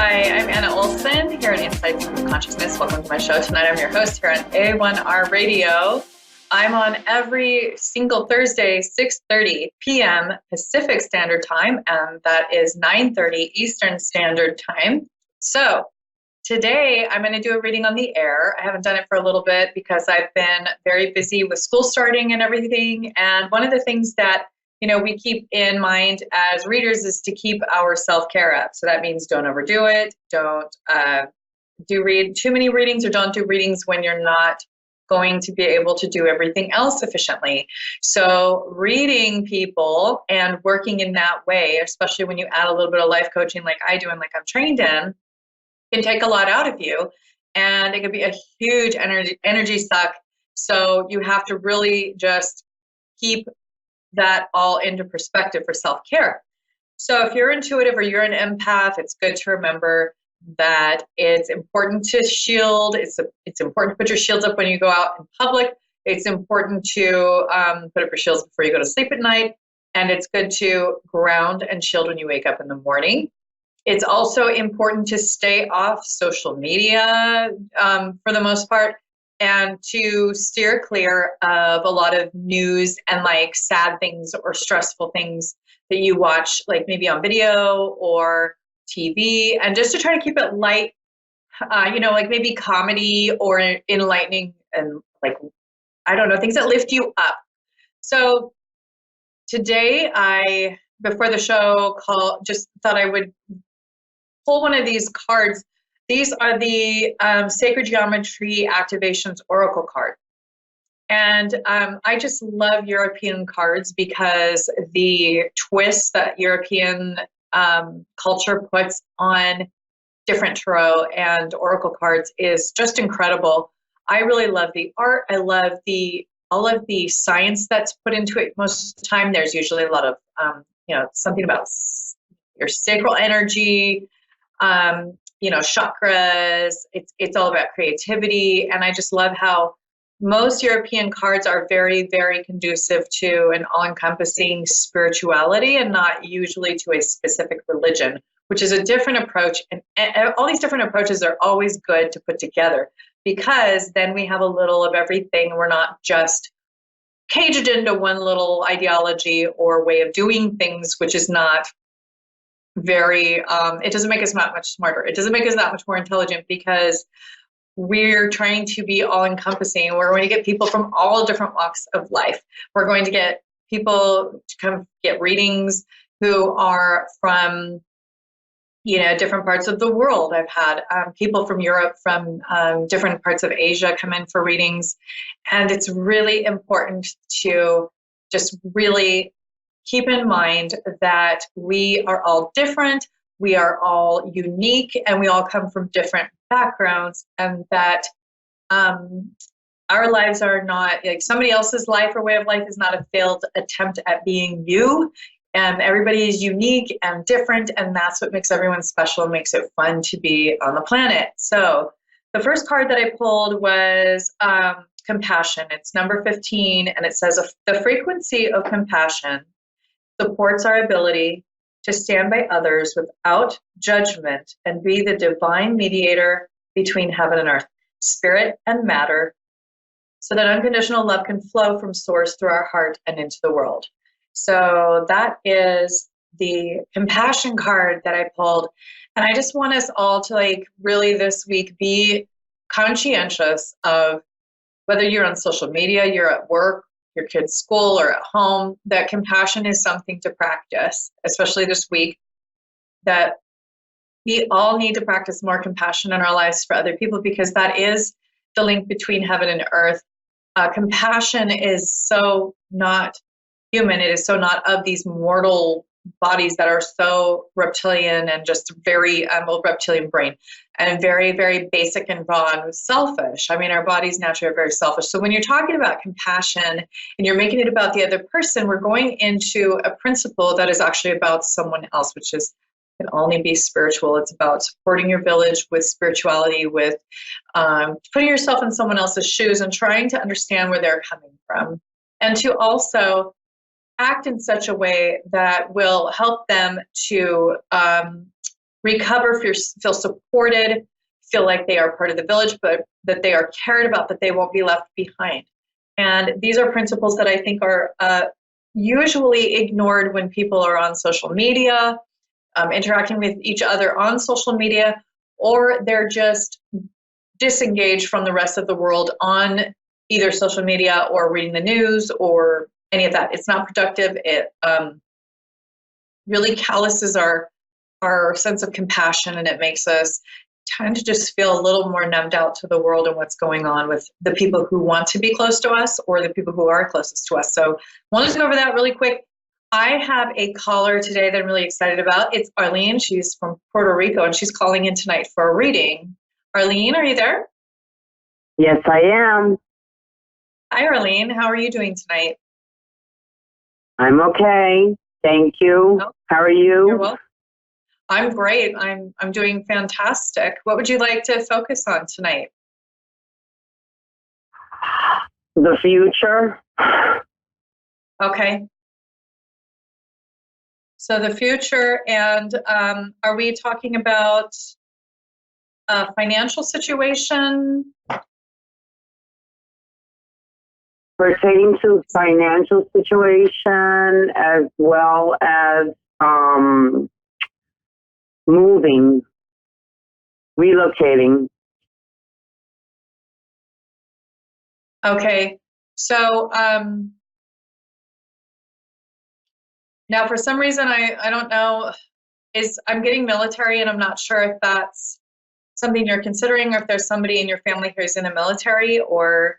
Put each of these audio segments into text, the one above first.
Hi, I'm Anna Olsen here at Insights into Consciousness. Welcome to my show. Tonight I'm your host here on A1R Radio. I'm on every single Thursday, 6:30 p.m. Pacific Standard Time, and that is 9:30 Eastern Standard Time. So today I'm going to do a reading on the air. I haven't done it for a little bit because I've been very busy with school starting and everything. And one of the things that we keep in mind as readers is to keep our self-care up. So that means don't overdo it. Don't read too many readings, or don't do readings when you're not going to be able to do everything else efficiently. So reading people and working in that way, especially when you add a little bit of life coaching like I do and like I'm trained in, can take a lot out of you. And it can be a huge energy suck. So you have to really just keep that all into perspective for self-care. So if you're intuitive or you're an empath, it's good to remember that it's important to shield. It's important to put your shields up when you go out in public. It's important to put up your shields before you go to sleep at night. And it's good to ground and shield when you wake up in the morning. It's also important to stay off social media for the most part, and to steer clear of a lot of news and like sad things or stressful things that you watch, like maybe on video or TV, and just to try to keep it light, like maybe comedy or enlightening and like, I don't know, things that lift you up. So today before the show just thought I would pull one of these cards. These are the Sacred Geometry Activations Oracle card. And I just love European cards because the twist that European culture puts on different tarot and oracle cards is just incredible. I really love the art. I love all of the science that's put into it. Most of the time, there's usually a lot of, something about your sacral energy, chakras. It's all about creativity. And I just love how most European cards are very, very conducive to an all-encompassing spirituality and not usually to a specific religion, which is a different approach. And all these different approaches are always good to put together because then we have a little of everything. We're not just caged into one little ideology or way of doing things, which is not very, it doesn't make us that much smarter. It doesn't make us that much more intelligent because we're trying to be all encompassing. We're going to get people from all different walks of life. We're going to get people to come get readings who are from, different parts of the world. I've had people from Europe, from different parts of Asia come in for readings. And it's really important to just really keep in mind that we are all different, we are all unique, and we all come from different backgrounds, and that our lives are not like somebody else's life or way of life is not a failed attempt at being you. And everybody is unique and different, and that's what makes everyone special and makes it fun to be on the planet. So the first card that I pulled was compassion. It's number 15, and it says, the frequency of compassion supports our ability to stand by others without judgment and be the divine mediator between heaven and earth, spirit and matter, so that unconditional love can flow from source through our heart and into the world. So that is the compassion card that I pulled. And I just want us all to really this week be conscientious of whether you're on social media, you're at work, your kid's school, or at home, that compassion is something to practice, especially this week, that we all need to practice more compassion in our lives for other people, because that is the link between heaven and earth. Compassion is so not human. It is so not of these mortal bodies that are so reptilian and just very reptilian brain and very, very basic and raw and selfish. I mean, our bodies naturally are very selfish. So when you're talking about compassion and you're making it about the other person, we're going into a principle that is actually about someone else, which can only be spiritual. It's about supporting your village with spirituality, with putting yourself in someone else's shoes and trying to understand where they're coming from, and to also act in such a way that will help them to recover, feel supported, feel like they are part of the village, but that they are cared about, that they won't be left behind. And these are principles that I think are usually ignored when people are on social media, interacting with each other on social media, or they're just disengaged from the rest of the world on either social media or reading the news or any of that. It's not productive. It really calluses our sense of compassion, and it makes us tend to just feel a little more numbed out to the world and what's going on with the people who want to be close to us or the people who are closest to us. So I wanted to go over that really quick. I have a caller today that I'm really excited about. It's Arlene. She's from Puerto Rico, and she's calling in tonight for a reading. Arlene, are you there? Yes, I am. Hi, Arlene. How are you doing tonight? I'm okay. Thank you. Oh, how are you? You're welcome. I'm great. I'm doing fantastic. What would you like to focus on tonight? The future. Okay. So the future, and are we talking about a financial situation? Pertaining to financial situation as well as moving, relocating. Okay. So now for some reason, I don't know, I'm getting military, and I'm not sure if that's something you're considering or if there's somebody in your family who's in the military or.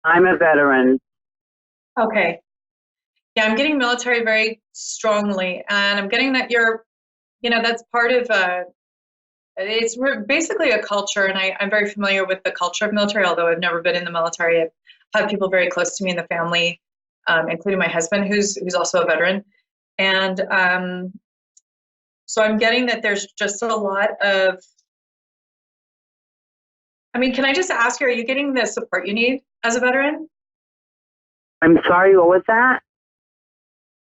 I'm a veteran. Okay. Yeah, I'm getting military very strongly, and I'm getting that that's part of it's basically a culture, and I'm very familiar with the culture of military, although I've never been in the military. I've had people very close to me in the family, including my husband, who's also a veteran. And so I'm getting that there's just a lot of, can I just ask you, are you getting the support you need as a veteran? I'm sorry, what was that?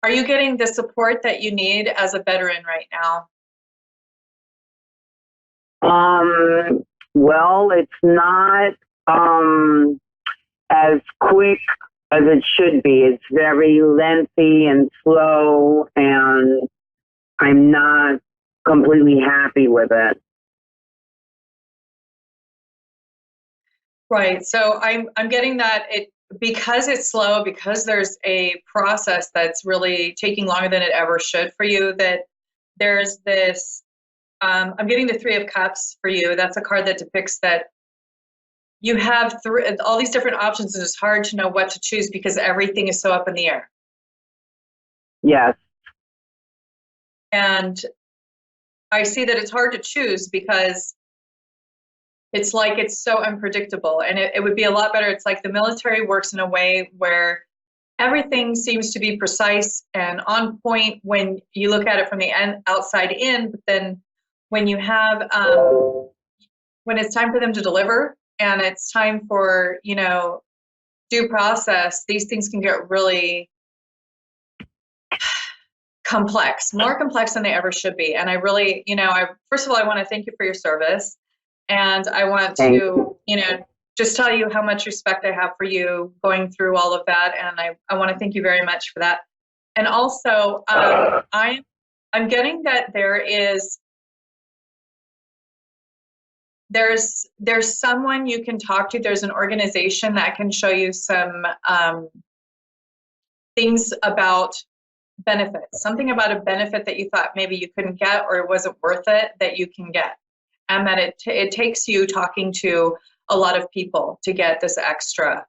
Are you getting the support that you need as a veteran right now? Well, it's not as quick as it should be. It's very lengthy and slow, and I'm not completely happy with it. Right. So I'm getting that because it's slow, because there's a process that's really taking longer than it ever should for you, that there's this, I'm getting the Three of Cups for you. That's a card that depicts that you have all these different options, and it's hard to know what to choose because everything is so up in the air. Yes. And I see that it's hard to choose because it's like it's so unpredictable, and it would be a lot better. It's like the military works in a way where everything seems to be precise and on point when you look at it from the outside in, but then when you have when it's time for them to deliver and it's time for due process, these things can get really complex, more complex than they ever should be. And I really, first of all, I want to thank you for your service. And I want to, just tell you how much respect I have for you going through all of that. And I want to thank you very much for that. And also, I'm getting that there's someone you can talk to. There's an organization that can show you some things about benefits, something about a benefit that you thought maybe you couldn't get or it wasn't worth it that you can get. And that it takes you talking to a lot of people to get this extra,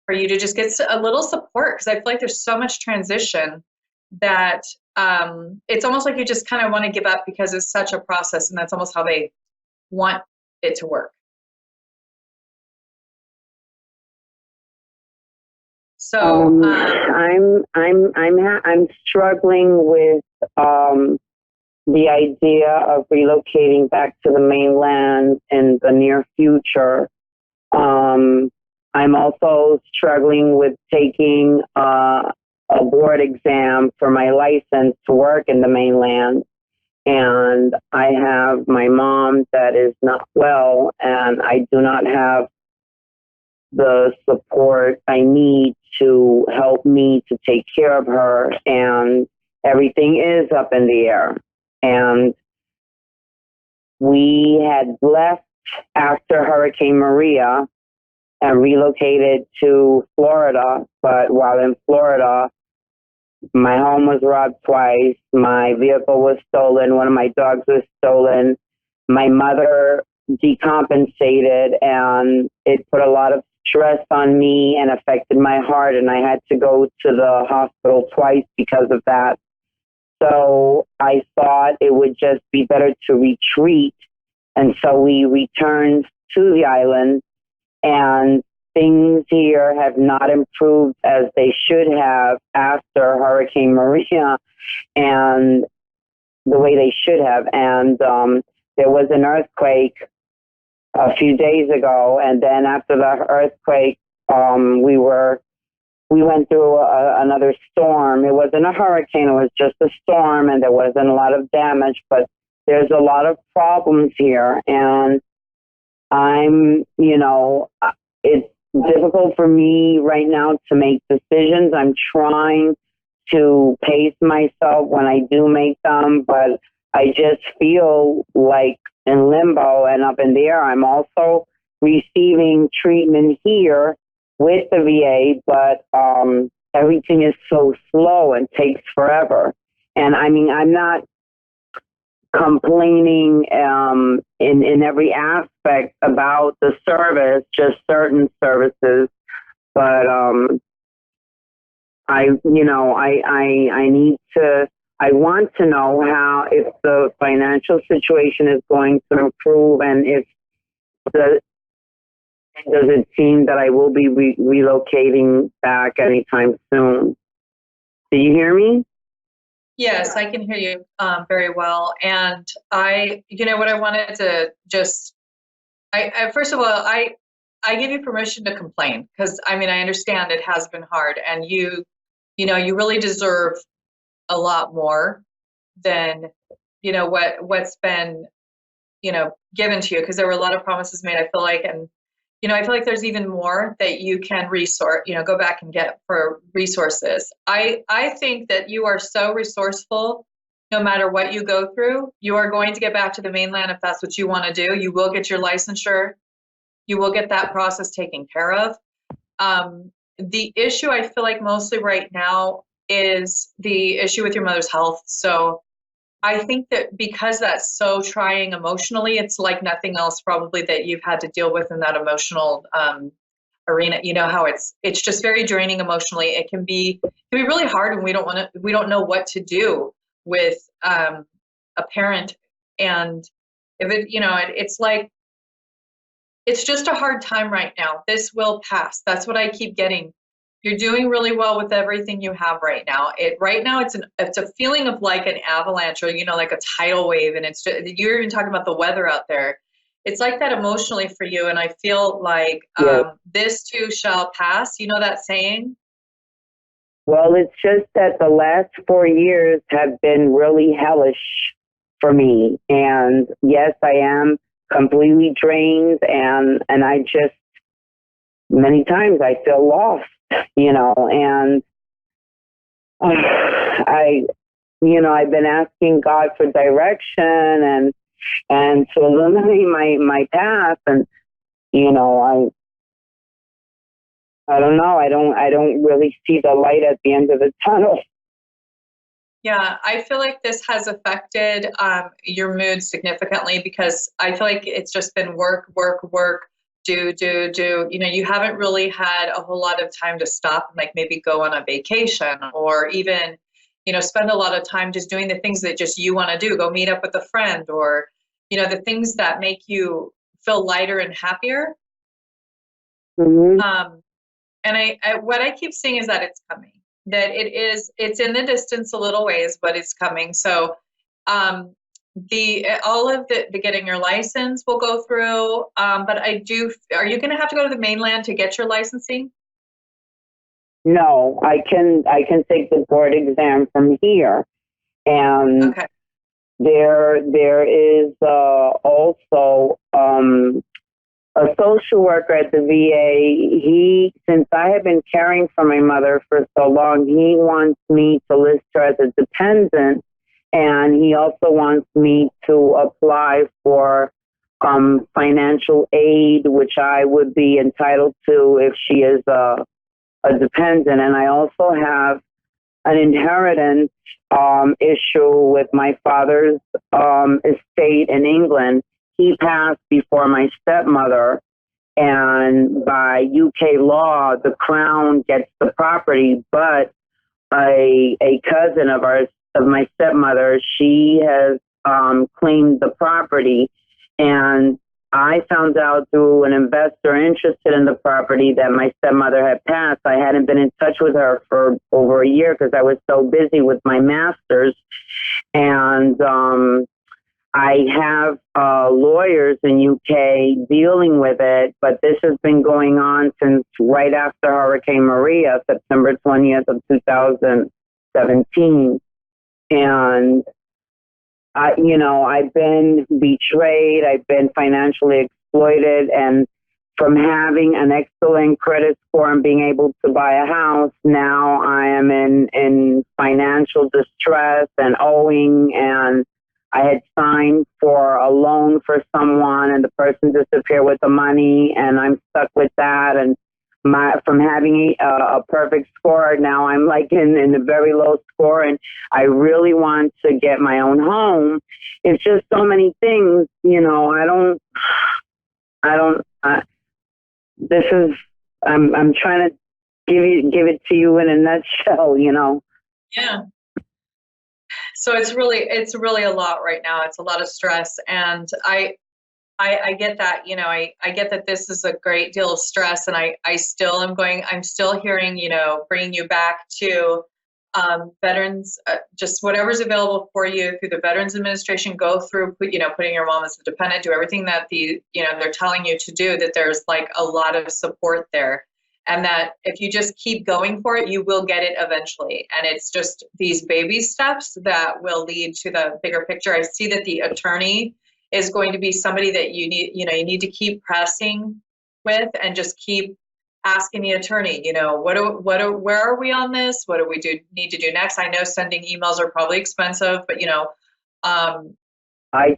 for you to just get a little support, because I feel like there's so much transition that it's almost like you just kind of want to give up because it's such a process, and that's almost how they want it to work. So I'm struggling with the idea of relocating back to the mainland in the near future. I'm also struggling with taking a board exam for my license to work in the mainland. and I have my mom that is not well, and I do not have the support I need to help me to take care of her, and everything is up in the air. And we had left after Hurricane Maria and relocated to Florida, but while in Florida, my home was robbed twice, my vehicle was stolen, one of my dogs was stolen, my mother decompensated, and it put a lot of stress on me and affected my heart, and I had to go to the hospital twice because of that. So I thought it would just be better to retreat, and so we returned to the island, and things here have not improved as they should have after Hurricane Maria and the way they should have. And there was an earthquake a few days ago, and then after the earthquake, we went through another storm. It wasn't a hurricane; it was just a storm, and there wasn't a lot of damage. But there's a lot of problems here, and it's difficult for me right now to make decisions. I'm trying to pace myself when I do make them, but I just feel like in limbo and up in the air. I'm also receiving treatment here with the VA, but everything is so slow and takes forever. And I mean, I'm not complaining in every aspect about the service, just certain services. But I want to know how, if the financial situation is going to improve, and does it seem that I will be relocating back anytime soon? Do you hear me? Yes, I can hear you very well. And what I wanted to just, first of all, I give you permission to complain, because I mean, I understand it has been hard, and you really deserve a lot more than, what's been, given to you, because there were a lot of promises made, I feel like, and, I feel like there's even more that you can go back and get for resources. I think that you are so resourceful. No matter what you go through, you are going to get back to the mainland if that's what you want to do. You will get your licensure. You will get that process taken care of. The issue I feel like mostly right now is the issue with your mother's health. So I think that because that's so trying emotionally, it's like nothing else probably that you've had to deal with in that emotional arena. You know how it's just very draining emotionally. It can be really hard when we don't know what to do with a parent, and if it's like, it's just a hard time right now. This will pass. That's what I keep getting. You're doing really well with everything you have right now. Right now it's a feeling of like an avalanche, or like a tidal wave, and it's just, you're even talking about the weather out there. It's like that emotionally for you, and I feel like Yes. this too shall pass. You know that saying? Well, it's just that the last 4 years have been really hellish for me. And yes, I am completely drained, and I just, many times I feel lost, and I've been asking God for direction and to illuminate my path, and I don't know. I don't really see the light at the end of the tunnel. Yeah, I feel like this has affected your mood significantly, because I feel like it's just been work, work, work, do, do, do. You haven't really had a whole lot of time to stop and like maybe go on a vacation, or even, spend a lot of time just doing the things that just you want to do. Go meet up with a friend, or, the things that make you feel lighter and happier. Mm-hmm. And what I keep seeing is that it's coming, that it's in the distance a little ways, but it's coming. So all of the getting your license will go through, but are you going to have to go to the mainland to get your licensing? No, I can take the board exam from here, and Okay. there is also a social worker at the VA. Since I have been caring for my mother for so long, he wants me to list her as a dependent, and he also wants me to apply for financial aid, which I would be entitled to if she is a dependent. And I also have an inheritance issue with my father's estate in England. He passed before my stepmother, and by UK law, the Crown gets the property, but a cousin of my stepmother, she has claimed the property, and I found out through an investor interested in the property that my stepmother had passed. I hadn't been in touch with her for over a year because I was so busy with my master's. And I have lawyers in UK dealing with it, but this has been going on since right after Hurricane Maria, September 20th of 2017. And I've been betrayed. I've been financially exploited. And from having an excellent credit score and being able to buy a house, now I am in financial distress and owing. And I had signed for a loan for someone, and the person disappeared with the money, and I'm stuck with that. And from having a perfect score, now I'm like in a very low score, and I really want to get my own home. It's just so many things, I'm trying to give it to you in a nutshell, Yeah. So it's really a lot right now. It's a lot of stress, and I get that. I get that this is a great deal of stress, and I'm still hearing, bringing you back to veterans, just whatever's available for you through the Veterans Administration. Go through, putting your mom as a dependent, do everything that they're telling you to do. That there's like a lot of support there. And that if you just keep going for it, you will get it eventually. And it's just these baby steps that will lead to the bigger picture. I see that the attorney is going to be somebody that you need to keep pressing with, and just keep asking the attorney, where are we on this? What do we need to do next? I know sending emails are probably expensive, but I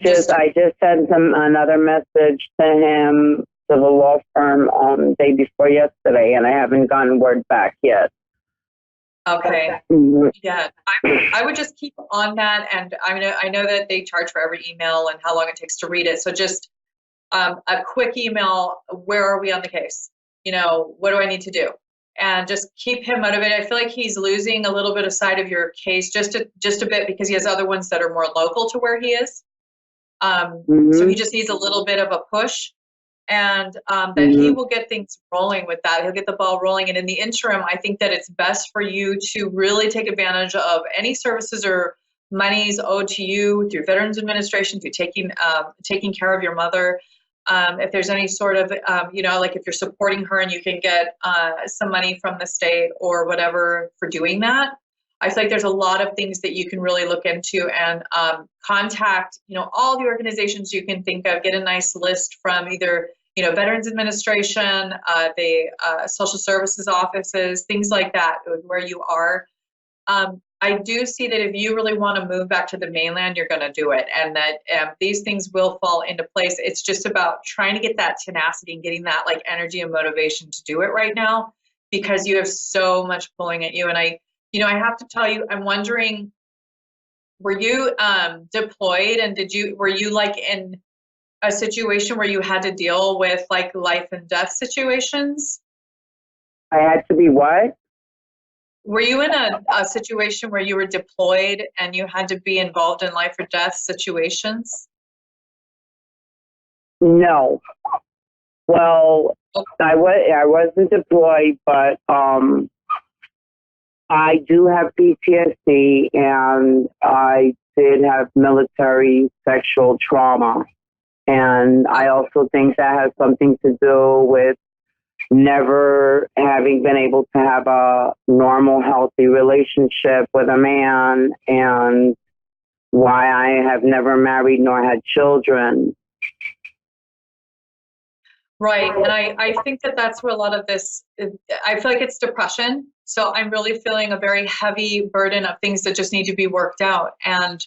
just sent him another message to him, to the law firm, day before yesterday, and I haven't gotten word back yet. Okay. Yeah, I would just keep on that, and I know that they charge for every email and how long it takes to read it. So just a quick email. Where are we on the case? What do I need to do? And just keep him motivated. I feel like he's losing a little bit of sight of your case, just a bit, because he has other ones that are more local to where he is. So he just needs a little bit of a push. And that he will get things rolling with that. He'll get the ball rolling. And in the interim, I think that it's best for you to really take advantage of any services or monies owed to you through Veterans Administration, through taking care of your mother. If there's any sort of, like if you're supporting her and you can get some money from the state or whatever for doing that. I feel like there's a lot of things that you can really look into, and contact, all the organizations you can think of. Get a nice list from either, Veterans Administration, the social services offices, things like that, where you are. I do see that if you really want to move back to the mainland, you're going to do it, and that these things will fall into place. It's just about trying to get that tenacity and getting that like energy and motivation to do it right now, because you have so much pulling at you. And I have to tell you, I'm wondering, were you deployed, and were you like in a situation where you had to deal with like life and death situations? I had to be what? Were you in a situation where you were deployed and you had to be involved in life or death situations? No. Well, I wasn't deployed, but I do have PTSD, and I did have military sexual trauma. And I also think that has something to do with never having been able to have a normal, healthy relationship with a man. And why I have never married nor had children. Right. And I think that that's where a lot of this, I feel like it's depression. So I'm really feeling a very heavy burden of things that just need to be worked out. And,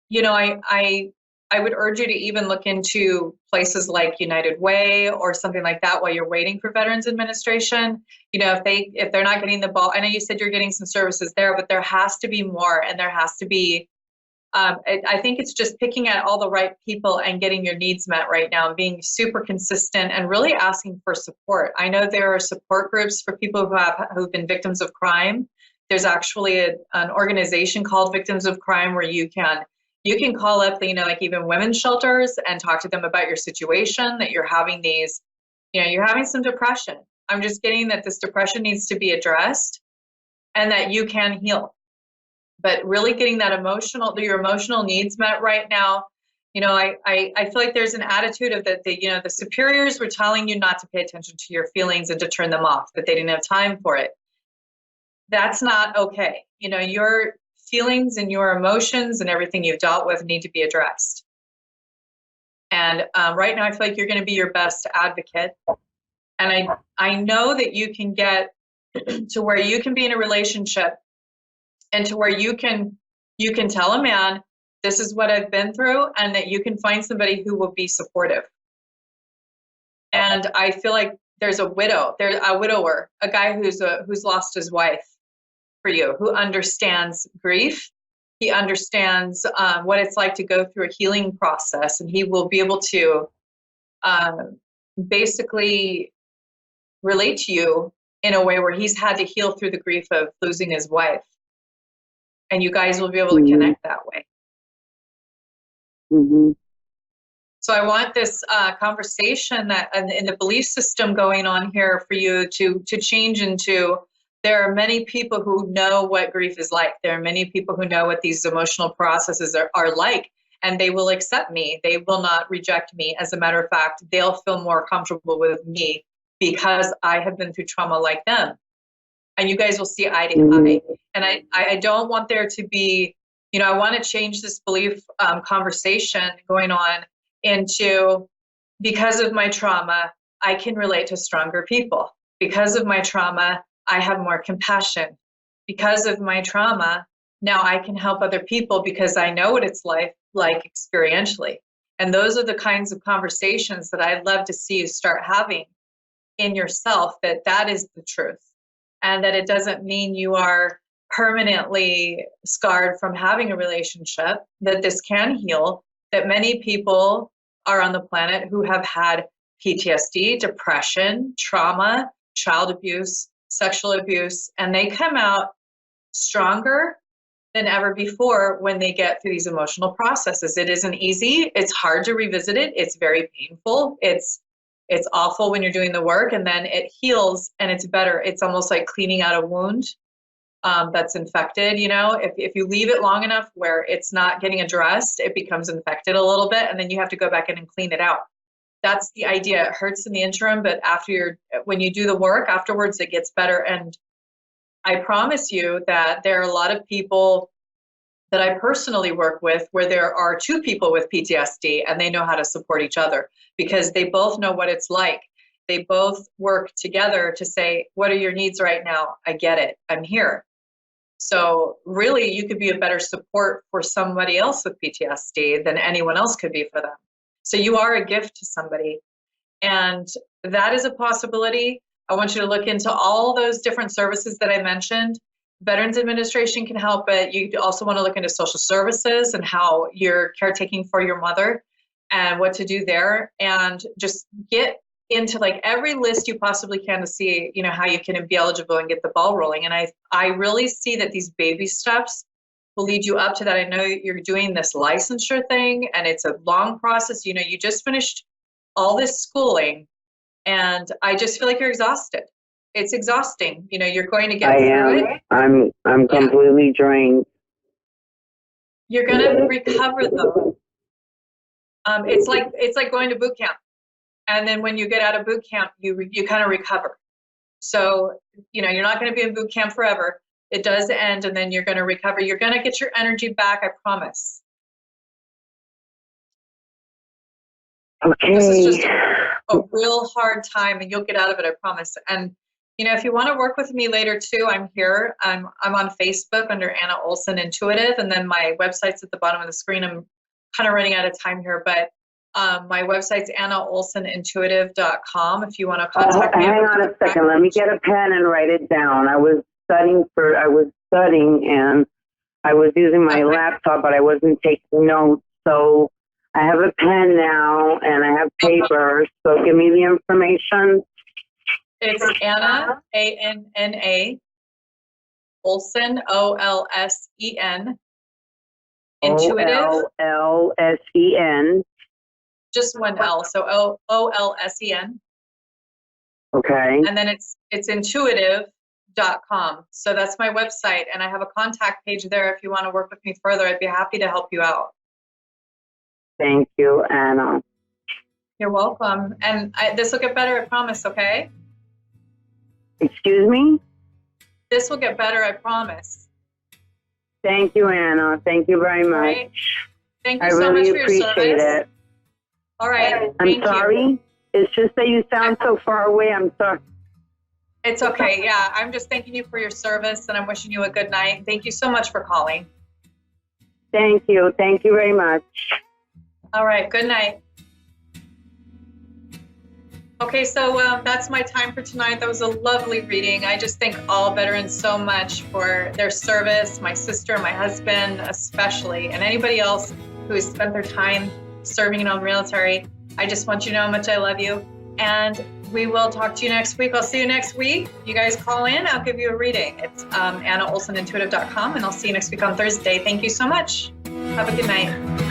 you know, I would urge you to even look into places like United Way or something like that while you're waiting for Veterans Administration. You know, if they're not getting the ball, I know you said you're getting some services there, but there has to be more, and there has to be I think it's just picking at all the right people and getting your needs met right now, and being super consistent and really asking for support. I know there are support groups for people who've been victims of crime. There's actually an organization called Victims of Crime where you can call up, you know, like even women's shelters and talk to them about your situation, that you're having these, you know, you're having some depression. I'm just getting that this depression needs to be addressed and that you can heal. But really getting that your emotional needs met right now. You know, I feel like there's an attitude of that you know, the superiors were telling you not to pay attention to your feelings and to turn them off, that they didn't have time for it. That's not okay. You know, your feelings and your emotions and everything you've dealt with need to be addressed. And right now, I feel like you're going to be your best advocate. And I know that you can get to where you can be in a relationship and to where you can tell a man, this is what I've been through, and that you can find somebody who will be supportive. And I feel like there's a widower, a guy who's lost his wife for you, who understands grief. He understands what it's like to go through a healing process, and he will be able to basically relate to you in a way where he's had to heal through the grief of losing his wife. And you guys will be able to connect that way. Mm-hmm. So I want this conversation that in the belief system going on here for you to change into, there are many people who know what grief is like. There are many people who know what these emotional processes are like, and they will accept me. They will not reject me. As a matter of fact, they'll feel more comfortable with me because I have been through trauma like them. And you guys will see eye to eye. And I don't want there to be, you know, I want to change this belief conversation going on into, because of my trauma, I can relate to stronger people. Because of my trauma, I have more compassion. Because of my trauma, now I can help other people because I know what it's like experientially. And those are the kinds of conversations that I'd love to see you start having in yourself, that is the truth. And that it doesn't mean you are permanently scarred from having a relationship, that this can heal, that many people are on the planet who have had PTSD, depression, trauma, child abuse, sexual abuse, and they come out stronger than ever before when they get through these emotional processes. It isn't easy. It's hard to revisit it. It's very painful. It's awful when you're doing the work, and then it heals and it's better. It's almost like cleaning out a wound that's infected. You know, if you leave it long enough where it's not getting addressed, it becomes infected a little bit, and then you have to go back in and clean it out. That's the idea. It hurts in the interim, but when you do the work afterwards, it gets better. And I promise you that there are a lot of people that I personally work with where there are two people with PTSD and they know how to support each other because they both know what it's like. They both work together to say, what are your needs right now? I get it. I'm here. So really, you could be a better support for somebody else with PTSD than anyone else could be for them. So you are a gift to somebody. And that is a possibility. I want you to look into all those different services that I mentioned. Veterans Administration can help, but you also want to look into social services and how you're caretaking for your mother and what to do there, and just get into like every list you possibly can to see, you know, how you can be eligible and get the ball rolling. And I really see that these baby steps will lead you up to that. I know you're doing this licensure thing and it's a long process. You know, you just finished all this schooling and I just feel like you're exhausted. It's exhausting. You know, you're going to get through it. I'm completely drained. You're going to recover though. It's like going to boot camp. And then when you get out of boot camp, you kind of recover. So, you know, you're not going to be in boot camp forever. It does end and then you're going to recover. You're going to get your energy back, I promise. This is Okay. just a real hard time, and you'll get out of it, I promise. And if you want to work with me later too, I'm here. I'm on Facebook under Anna Olsen Intuitive, and then my website's at the bottom of the screen. I'm kind of running out of time here, but my website's annaolsenintuitive.com if you want to contact me. Hang on a second. Let me get a pen and write it down. I was studying and I was using my laptop, but I wasn't taking notes. So I have a pen now and I have paper. So give me the information. It's Anna, ANNA, Olsen, OLSEN, Intuitive. OLLSEN. Just one L, so OLSEN. Okay. And then it's intuitive.com. So that's my website, and I have a contact page there if you want to work with me further. I'd be happy to help you out. Thank you, Anna. You're welcome. And this will get better, I promise, okay? Excuse me? This will get better, I promise. Thank you, Anna. Thank you very much. Right. Thank you I so really much for your appreciate service. it. All right. I'm sorry. It's just that you sound so far away. I'm sorry. It's okay. Yeah, I'm just thanking you for your service, and I'm wishing you a good night. Thank you so much for calling. Thank you. Thank you very much. All right. Good night. Okay, so that's my time for tonight. That was a lovely reading. I just thank all veterans so much for their service, my sister, my husband especially, and anybody else who has spent their time serving in the military. I just want you to know how much I love you. And we will talk to you next week. I'll see you next week. You guys call in. I'll give you a reading. It's AnnaOlsenIntuitive.com, and I'll see you next week on Thursday. Thank you so much. Have a good night.